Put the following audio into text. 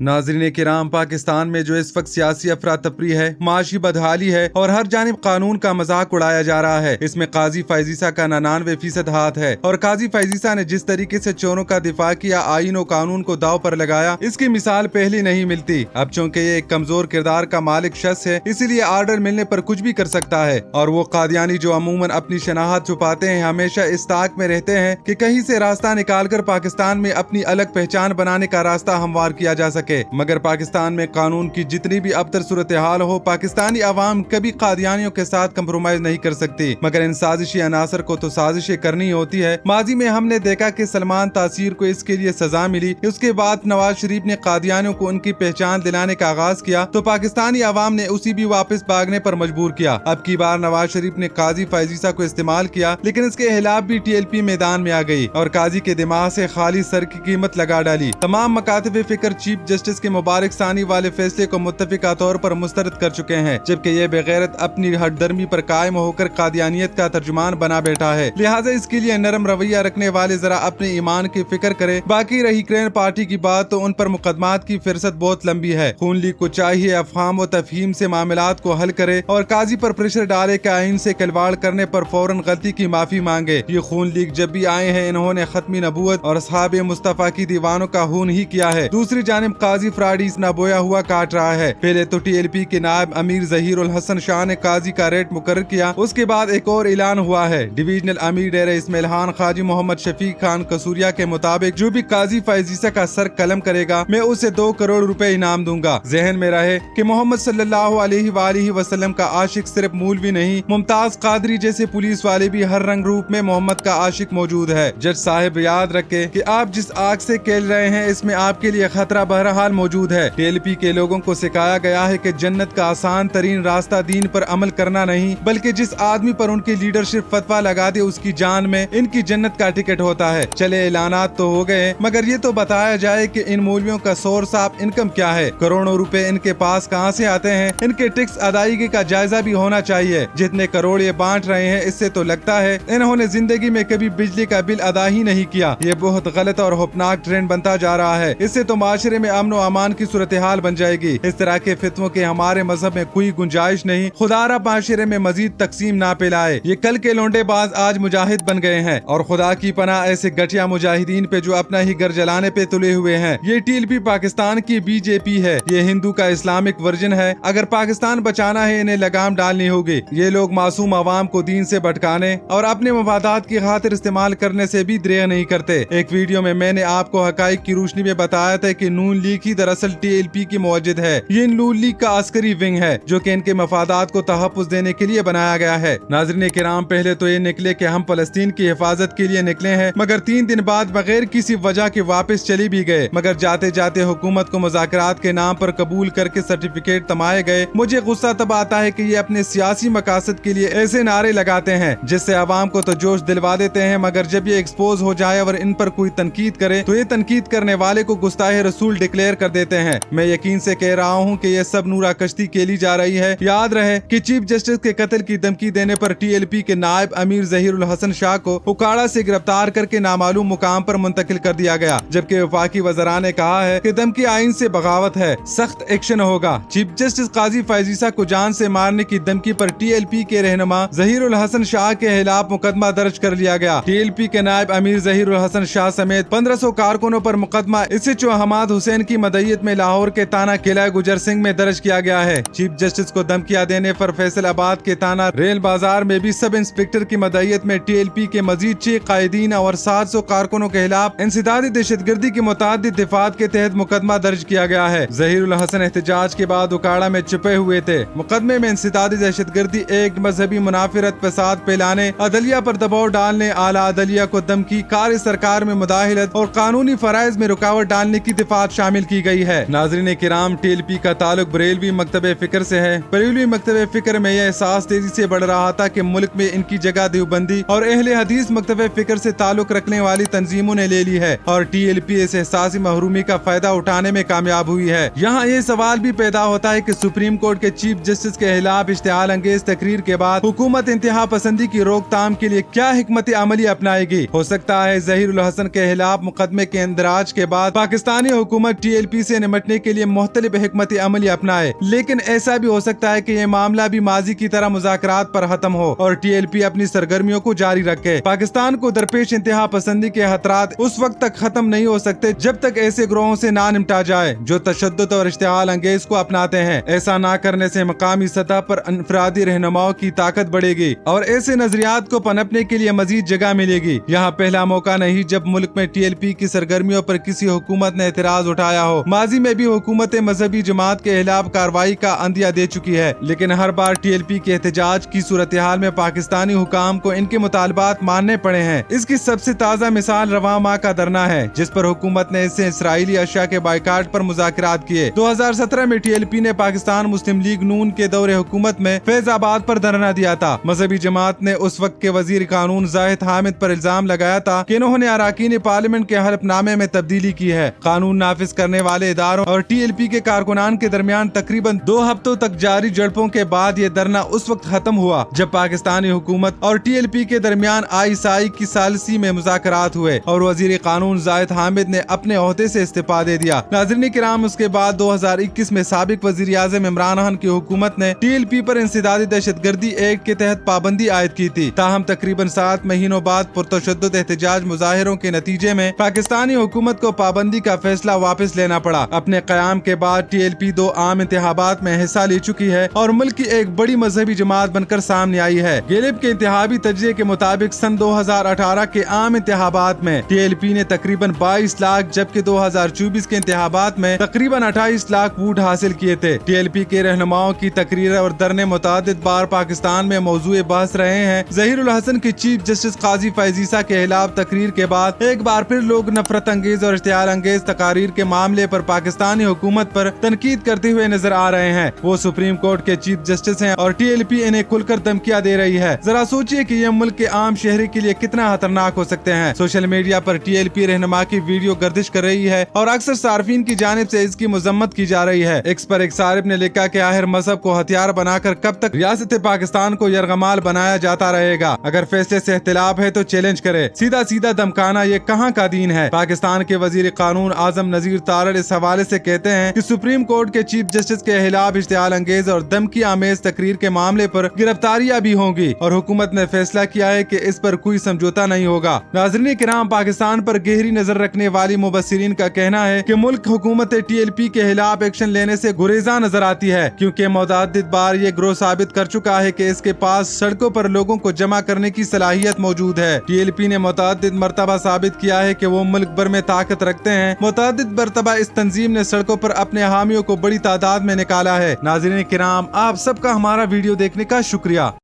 नाज़रीन किराम, पाकिस्तान में जो इस वक्त सियासी अफरा-तफरी है, माशी बदहाली है और हर जानिब कानून का मजाक उड़ाया जा रहा है, इसमें काजी फैज़ीसा का 99% हाथ है। और काजी फैज़ीसा ने जिस तरीके से चोरों का दिफा किया, आईन और कानून को दाव पर लगाया, इसकी मिसाल पहले नहीं मिलती। अब चूंकि ये एक कमजोर किरदार का मालिक शख्स है, इसीलिए आर्डर मिलने पर कुछ भी कर सकता है। और वो कादियानी जो अमूमन अपनी शनाख्त छुपाते हैं, हमेशा इस ताक में रहते हैं कि कहीं से रास्ता निकाल कर पाकिस्तान में अपनी अलग पहचान बनाने का रास्ता हमवार किया जा सके। मगर पाकिस्तान में कानून की जितनी भी अबतर सूरत हाल हो, पाकिस्तानी अवाम कभी कादियानियों के साथ कंप्रोमाइज नहीं कर सकती। मगर इन साजिशी अनासर को तो साजिशें करनी होती है। माजी में हमने देखा कि सलमान तासीर को इसके लिए सजा मिली। उसके बाद नवाज शरीफ ने कादियानियों को उनकी पहचान दिलाने का आगाज किया तो पाकिस्तानी अवाम ने उसी भी वापस भागने पर मजबूर किया। अब की बार नवाज शरीफ ने काजी फैज़ीसा को इस्तेमाल किया, लेकिन इसके खिलाफ भी TLP मैदान में आ गई और काजी के दिमाग से खाली सर की कीमत लगा डाली। तमाम मकातब फिक्र चीफ जस्टिस के मुबारक सानी वाले फैसले को मुत्तफिका तौर पर मुस्तरद कर चुके हैं, जबकि ये बेगैरत अपनी हटदर्मी पर कायम होकर कादियानियत का तर्जुमान बना बैठा है। लिहाजा इसके लिए नरम रवैया रखने वाले जरा अपने ईमान की फिक्र करे। बाकी रही क्रेन पार्टी की बात, तो उन पर मुकदमात की फिरसत बहुत लंबी है। खून लीग को चाहिए अफहाम व तफहीम से मामलात को हल करे और काजी पर प्रेशर डाले कि आइन से खिलवाड़ करने पर फौरन गलती की माफी मांगे। ये खून लीग जब भी आए हैं, इन्होंने खत्मी नबूवत और असहाबे मुस्तफा की दीवानों का खून ही किया है। दूसरी जानिब काजी फ्राडीज ना बोया हुआ काट रहा है। पहले तो TLP के नायब अमीर ज़हीर उल हसन शाह ने काजी का रेट मुकर्रर किया, उसके बाद एक और ऐलान हुआ है। डिवीजनल अमीर डेरा इस्माइल खान खाजी मोहम्मद शफीक खान कसूरिया के मुताबिक जो भी काजी फैज़ीसा का सर कलम करेगा, मैं उसे 2 करोड़ रुपए इनाम दूंगा। जहन में रहे कि मोहम्मद सल्लल्लाहु अलैहि वसल्लम का आशिक सिर्फ मौलवी नहीं, मुमताज कादरी जैसे पुलिस वाले भी हर रंग रूप में मोहम्मद का आशिक मौजूद है। जज साहिब याद रखे कि आप जिस आग से खेल रहे हैं, इसमें आपके लिए खतरा बहरहाल मौजूद है। TLP के लोगों को सिखाया गया है कि जन्नत का आसान तरीन रास्ता दीन पर अमल करना नहीं, बल्कि जिस आदमी पर उनकी लीडरशिप फतवा लगा दे, उसकी जान में इनकी जन्नत का टिकट होता है। चले ऐलानात तो हो गए, मगर ये तो बताया जाए कि इन मौलवियों का सोर्स ऑफ इनकम क्या है, करोड़ों रुपए इनके पास कहां से आते हैं। इनके टैक्स अदायगी का जायजा भी होना चाहिए। जितने करोड़ ये बांट रहे हैं, इससे तो लगता है इन्होंने जिंदगी में कभी बिजली का बिल अदा ही नहीं किया। ये बहुत गलत और खौफनाक ट्रेंड बनता जा रहा है। इससे तो माशरे में अमन व अमान की सूरत हाल बन जाएगी। इस तरह के फितवों के हमारे मजहब में कोई गुंजाइश नहीं। खुदारा माशरे में मजीद तकसीम ना पिलाए। ये कल के लोंडेबाज आज मुजाहिद बन गए हैं और खुदा की पनाह ऐसे घटिया मुजाहिदीन पे जो अपना ही घर जलाने पे तुले हुए हैं। ये TLP पाकिस्तान की BJP है। ये हिंदू का इस्लामिक वर्जन है। अगर पाकिस्तान बचाना है, इन्हें लगाम डालनी होगी। ये लोग मासूम आवाम को दीन से भटकाने और अपने मफादात की खातिर इस्तेमाल करने से भी दरेग नहीं करते। एक वीडियो में मैंने आपको हकाइक की रोशनी में बताया था कि नून लीग ही दरअसल TLP की मौजूद है। ये नून लीग का अस्करी विंग है जो कि इनके मफादात को तहफ़्फ़ुज़ देने के लिए बनाया गया है। नाज़रीन किराम, पहले तो ये निकले कि हम फलस्तीन की हिफाजत के लिए निकले हैं, मगर 3 दिन बाद बगैर किसी वजह के वापस चली भी गए। मगर जाते जाते हुकूमत को मुज़ाकरात के नाम पर कबूल करके सर्टिफिकेट तमाए गए। मुझे गुस्सा तब आता है कि ये अपने सियासी मकासद के लिए ऐसे नारे लगाते हैं जिससे आवाम को तो जोश दिलवा देते हैं, मगर जब ये एक्सपोज हो जाए और इन पर कोई तनकीद करे तो ये तनकीद करने वाले को गुस्ताए रसूल डिक्लेयर कर देते हैं। मैं यकीन से कह रहा हूँ कि ये सब नूरा कश्ती खेली जा रही है। याद रहे कि चीफ जस्टिस के कत्ल की धमकी देने पर TLP के नायब अमीर ज़हीर उल हसन शाह को उकाड़ा से गिरफ्तार करके नामालूम मुकाम पर मुंतकिल कर दिया गया, जबकि वफाकी वज़रा ने कहा है कि धमकी आइन से बगावत है, सख्त एक्शन होगा। चीफ जस्टिस काजी फैज़ीसा को जान से मारने की धमकी पर TLP के रहनुमा ज़हीर उल हसन शाह के खिलाफ मुकदमा दर्ज कर लिया गया। TLP के नायब अमीर ज़हीर उल हसन शाह समेत 1500 कारकुनों पर मुकदमा SHO हमाद हुसैन की मदईयत में लाहौर के ताना किला गुजर सिंह में दर्ज किया गया है। चीफ जस्टिस को धमकियां देने पर फैसलाबाद के ताना रेल बाजार में भी सब इंस्पेक्टर की मदईयत में TLP के मजीद 6 कायदीन और 700 कारकुनों के खिलाफ इंसदादी दहशतगर्दी की मुतादिद दिफात के तहत मुकदमा दर्ज किया गया है। ज़हीर उल हसन एहतजाज के बाद उकाड़ा में छुपे हुए थे। मुकदमे में इंसदादी दहशतगर्दी, एक मजहबी मुनाफिरत, फसाद फैलाने, अदलिया पर दबाव डालने, आला अदलिया को धमकी, कार्य सरकार में मुदाखलत और कानूनी फराइज में रुकावट डालने की दिफात शामिल की गई है। नाज़रीन किराम, TLP का ताल्लुक बरेलवी मकतब फिक्र से है। बरेलवी मकतब फिक्र में यह एहसास तेजी से बढ़ रहा था कि मुल्क में इनकी जगह देवबंदी और अहले हदीस मकतब फिक्र से ताल्लुक रखने वाली तंजीमों ने ले ली है और TLP इस एहसासी महरूमी का फायदा उठाने में कामयाब हुई है। यहाँ ये सवाल भी पैदा होता है कि सुप्रीम कोर्ट के चीफ जस्टिस के खिलाफ इश्तिहाल अंगेज तकरीर के बाद हुकूमत इंतहा पसंदी की रोकथाम के लिए क्या हिकमत अमली अपनाएगी। हो सकता है ज़हीर उल हसन के खिलाफ मुकदमे के इंदराज के बाद पाकिस्तानी हुकूमत TLP से निपटने के लिए मुख्तलिफ हिकमत अमली अपनाए, लेकिन ऐसा भी हो सकता है कि ये मामला भी माजी की तरह मुज़ाकरात पर खत्म हो और TLP अपनी सरगर्मियों को जारी रखे। पाकिस्तान को दरपेश इंतहा पसंदी के खतरात उस वक्त तक खत्म नहीं हो सकते जब तक ऐसे ग्रोहों से ना निपटा जाए जो तशद्दुद और इश्तिआल अंगेज को अपनाते हैं। ऐसा ना करने से मकामी सतह पर अनफरादी रहनुमाओं की ताकत बढ़ेगी और ऐसे नजरियात को पनपने के लिए मजीद जगह मिलेगी। यहाँ पहला मौका नहीं जब मुल्क में TLP की सरगर्मियों पर किसी हुकूमत ने एतराज उठाया हो। माजी में भी हुकूमतें मजहबी जमात के खिलाफ कार्रवाई का अंदिया दे चुकी है, लेकिन हर बार TLP के एहतजाज की सूरत हाल में पाकिस्तानी हुकाम को इनके मुतालबात मानने पड़े हैं। इसकी सबसे ताज़ा मिसाल रवां माह का धरना है, जिस पर हुकूमत ने इससे इसराइली अशिया के बाइकाट पर मुज़ाकरात किए। 2017 में TLP ने पाकिस्तान मुस्लिम लीग नून के दौरे हुकूमत में फैजाबाद पर धरना दिया था। मजहबी जमात ने उस वक्त के वजीर कानून जाहिद हामिद पर इल्जाम लगाया था कि इन्होंने अराकीन पार्लियामेंट के हलफनामे में तब्दीली की है। कानून नाफिज करने वाले इदारों और TLP के कारकुनान के दरमियान तकरीबन 2 हफ्तों तक जारी झड़पों के बाद ये धरना उस वक्त खत्म हुआ जब पाकिस्तानी हुकूमत और TLP के दरमियान ISI की सालिसी में मुज़ाकरात हुए और वजीर कानून जाहिद हामिद ने अपने ओहदे से इस्तीफा दे दिया। नाज़रीन किराम, उसके बाद 2021 में साबिक वजीर आज़म इमरान खान की हुकूमत ने TLP पर इंसदादी दहशतगर्दी एक्ट के तहत पाबंदी आयद की थी। ताहम तकरीबन 7 महीनों बाद पुरतशद्दुद एहतजाज मुजाहिरों के नतीजे में पाकिस्तानी हुकूमत को पाबंदी का फैसला वापस लेना पड़ा। अपने क़याम के बाद TLP 2 आम इंतखाबात में हिस्सा ले चुकी है और मुल्क की एक बड़ी मजहबी जमात बनकर सामने आई है। गैलिब के इंतखाबी तजज़िये के मुताबिक सन 2018 के आम इंतखाबात में TLP ने तकरीबन 22 लाख जबकि 2024 के इंतखाबात में तकरीबन 28 लाख वोट हासिल किए थे। TLP के रहनुमाओं की तकरीर और धरने मुतादिद बार पाकिस्तान में मौजूए बहस रहे हैं। ज़हीरुल हसन की चीफ जस्टिस काजी फैज़ ईसा के खिलाफ तकरीर के बाद एक बार फिर लोग नफरत अंगेज और इश्तिआल अंगेज तकारीर के मामले पर पाकिस्तानी हुकूमत पर तनकीद करते हुए नजर आ रहे हैं। वो सुप्रीम कोर्ट के चीफ जस्टिस हैं और TLP इन्हें खुलकर धमकियां दे रही है। जरा सोचिए कि ये मुल्क के आम शहरी के लिए कितना खतरनाक हो सकते हैं। सोशल मीडिया पर TLP रहनुमा की वीडियो गर्दिश कर रही है और अक्सर सार्फिन की जानिब से इसकी मजम्मत की जा रही है। एक्स पर एक सारिब ने लिखा कि आखिर मजहब को हथियार बनाकर कब तक रियासत पाकिस्तान को यरगमाल बनाया जाता रहेगा। अगर फैसले से इख्तिलाफ है तो चैलेंज करे, सीधा सीधा धमकाना ये कहाँ का दीन है। पाकिस्तान के वजीर कानून आजम नजीर तारड़ इस हवाले से कहते हैं कि सुप्रीम कोर्ट के चीफ जस्टिस के खिलाफ इश्तिआल अंगेज और धमकी आमेज तकरीर के मामले पर गिरफ्तारियां भी होंगी और हुकूमत ने फैसला किया है कि इस पर कोई समझौता नहीं होगा। नाज़रीन किराम, पाकिस्तान पर गहरी नजर रखने वाली मुबस्सिरीन का कहना है कि मुल्क हुकूमत TLP के खिलाफ एक्शन लेने से गुरेजा नजर आती है, क्योंकि मुतअद्दिद बार ये ग्रोह साबित कर चुका है कि इसके पास सड़कों पर लोगों को जमा करने की सलाहियत मौजूद है। TLP ने मुतअद्दिद मर्तबा साबित किया है कि वो मुल्क भर में ताकत रखते हैं। मुतअद्दिद मर्तबा इस तंजीम ने सड़कों पर अपने हामियों को बड़ी तादाद में निकाला है। नाज़रीन किराम, आप सबका हमारा वीडियो देखने का शुक्रिया।